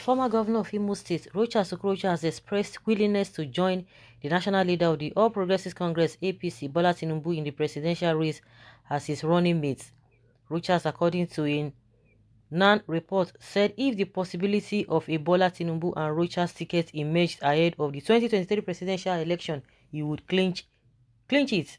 former governor of Imo State, Okorocha, has expressed willingness to join the national leader of the All Progressives Congress (APC), Bola Tinubu, in the presidential race as his running mate. Rochas, according to a NAN report, said if the possibility of a Bola Tinubu and Rochas ticket emerged ahead of the 2023 presidential election, he would clinch it.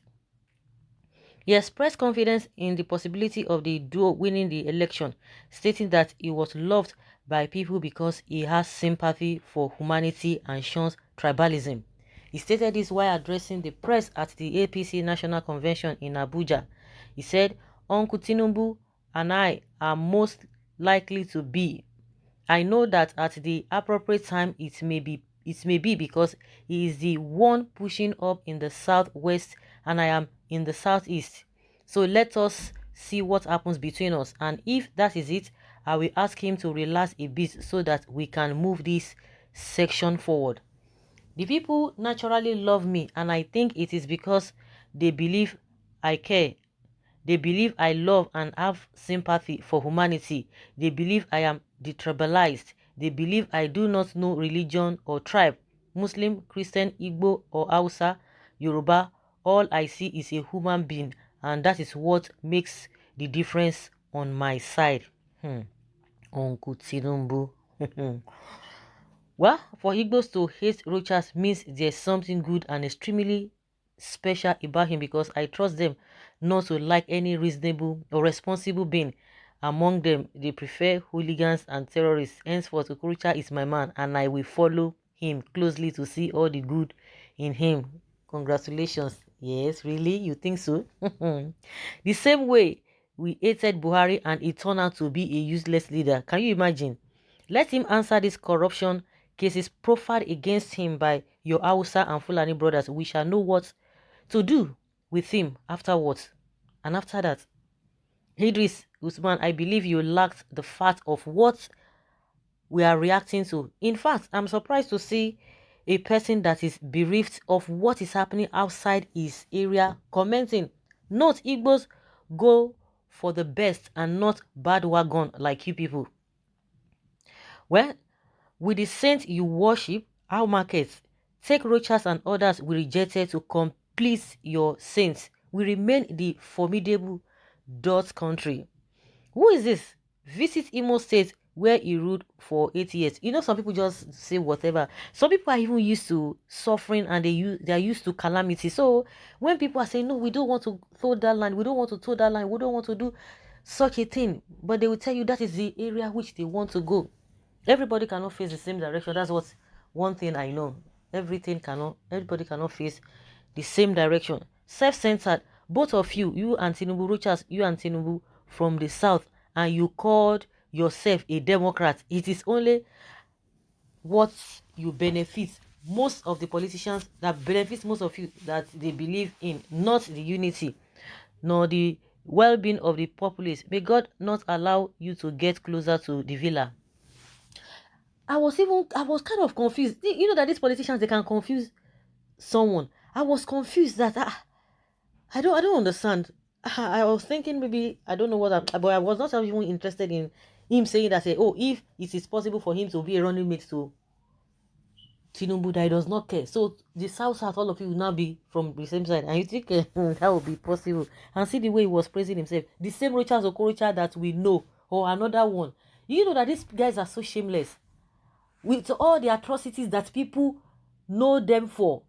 He expressed confidence in the possibility of the duo winning the election, stating that he was loved by people because he has sympathy for humanity and shuns tribalism. He stated this while addressing the press at the APC National Convention in Abuja. He said, "Uncle Tinubu and I are most likely to be. I know that at the appropriate time it may be because he is the one pushing up in the southwest and I am in the southeast. So let us see what happens between us, and if that is it, I will ask him to relax a bit so that we can move this section forward. The people naturally love me, and I think it is because they believe I care. They believe I love and have sympathy for humanity. They believe I am detribalized. They believe I do not know religion or tribe, Muslim, Christian, Igbo or Hausa, Yoruba. All I see is a human being, and that is what makes the difference on my side." Uncle Tinubu. Well, for Igbos to hate Rochas means there's something good and extremely special about him, because I trust them not to like any reasonable or responsible being. Among them, they prefer hooligans and terrorists. Henceforth, Okorocha is my man, and I will follow him closely to see all the good in him. Congratulations. Yes, really? You think so? The same way we hated Buhari and he turned out to be a useless leader. Can you imagine? Let him answer this corruption cases profiled against him by your Hausa and Fulani brothers. We shall know what to do with him afterwards. And after that, Idris Usman, I believe you lacked the fact of what we are reacting to. In fact, I'm surprised to see a person that is bereft of what is happening outside his area commenting. Not Igbos go for the best and not bad wagon like you people. Well, with the saints you worship, our markets, take Rochas and others we rejected to complete your saints. We remain the formidable dot country. Who is this? Visit Imo State where he ruled for 8 years. You know, some people just say whatever. Some people are even used to suffering and they are used to calamity. So when people are saying, no, we don't want to throw that line, we don't want to throw that line, we don't want to do such a thing, but they will tell you that is the area which they want to go. Everybody cannot face the same direction. That's what one thing I know. Everybody cannot face the same direction. Self-centered. Both of you, you and Tinubu, Rochas, you and Tinubu from the south, and you called yourself a Democrat. It is only what you benefit. Most of the politicians that benefits most of you that they believe in, not the unity, nor the well-being of the populace. May God not allow you to get closer to the villa. I was kind of confused. You know that these politicians, they can confuse someone. I was confused that I don't understand. I was thinking maybe I don't know but I was not even interested in him saying that oh, if it is possible for him to be a running mate to Tinubu, that he does not care. So the South, all of you will now be from the same side, and you think that would be possible? And see the way he was praising himself. The same Rochas Okorocha that we know, or another one. You know that these guys are so shameless with all the atrocities that people know them for.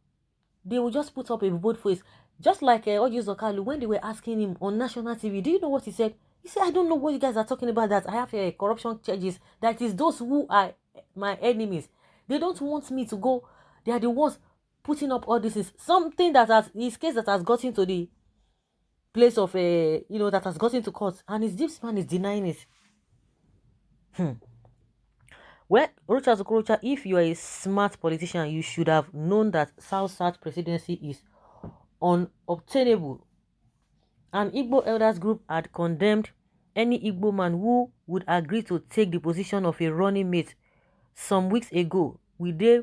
They will just put up a bold face. Just like Oji Zokalu, when they were asking him on national TV, do you know what he said? He said, I don't know what you guys are talking about, that I have corruption charges. That is those who are my enemies. They don't want me to go. They are the ones putting up all this. Is something that has, his case that has gotten to the place of, that has gotten to court. And this man is denying it. Well, Rochas Okorocha, if you are a smart politician, you should have known that South-South presidency is unobtainable. An Igbo elders group had condemned any Igbo man who would agree to take the position of a running mate some weeks ago. Will they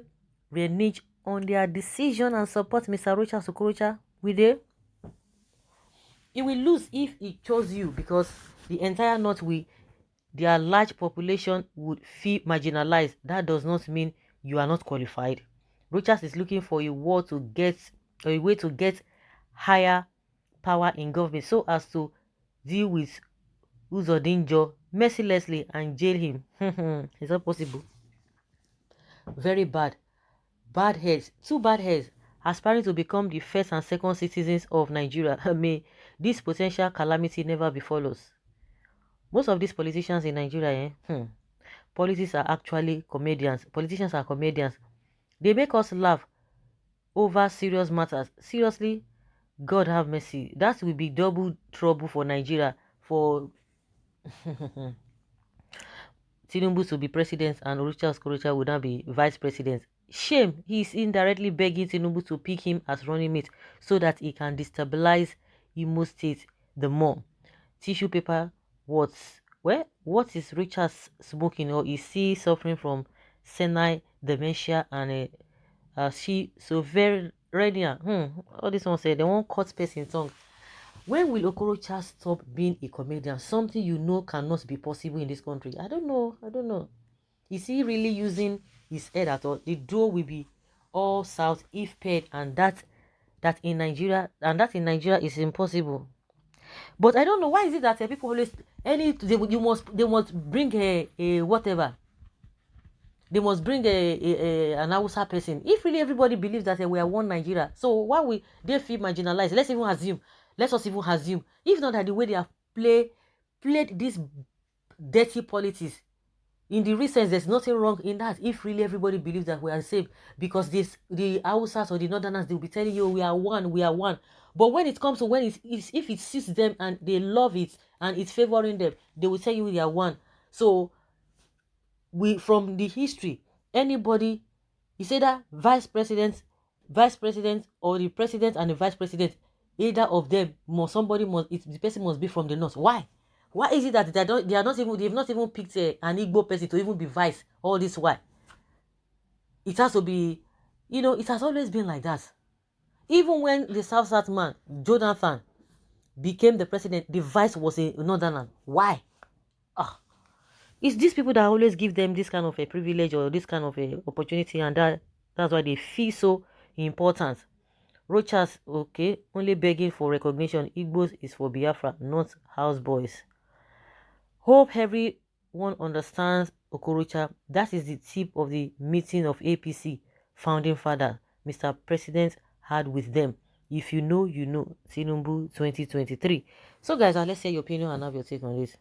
renege on their decision and support Mr. Rochas Okorocha? Will they? He will lose if he chose you, because the entire North will their large population would feel marginalized. That does not mean you are not qualified. Rochas is looking for a way to get higher power in government so as to deal with Uzodinjo mercilessly and jail him. It's not possible. Very bad. Bad heads. Two bad heads aspiring to become the first and second citizens of Nigeria. May this potential calamity never befall us. Most of these politicians in Nigeria, politics are actually comedians. Politicians are comedians. They make us laugh over serious matters. Seriously, God have mercy. That will be double trouble for Nigeria. For Tinubu to be president and Okorocha would now be vice president. Shame, he is indirectly begging Tinubu to pick him as running mate so that he can destabilize Imo State the more. Tissue paper, what? Well, what is Richard smoking, or is he suffering from senile dementia and she so very all this one said they won't cut person tongue. When will Okorocha stop being a comedian? Something you know cannot be possible in this country. I don't know. I don't know. Is he really using his head at all? The duo will be all south if paid, and that in Nigeria is impossible. But I don't know why is it that people always they must bring a whatever. They must bring an Hausa person. If really everybody believes that we are one Nigeria, so why will they feel marginalized? Let us even assume, if not that the way they have played this dirty politics in the recent, there's nothing wrong in that. If really everybody believes that we are safe, because the Hausas or the Northerners, they'll be telling you we are one, we are one. But when it comes to if it suits them and they love it and it's favoring them, they will tell you we are one. So we, from the history, anybody, you say that vice president or the president and the vice president, either of them the person must be from the north. Why is it that they've not even picked an Igbo person to even be vice all this while? It has to be, it has always been like that. Even when the South man Jonathan became the president, the vice was a northerner. Why? It's these people that always give them this kind of a privilege or this kind of a opportunity, and that's why they feel so important. Rochas, okay, only begging for recognition. Igbos is for Biafra, not houseboys. Hope everyone understands Okorocha. That is the tip of the meeting of APC founding father, Mr. President, had with them. If you know, you know. Tinubu 2023. So guys, let's hear your opinion and have your take on this.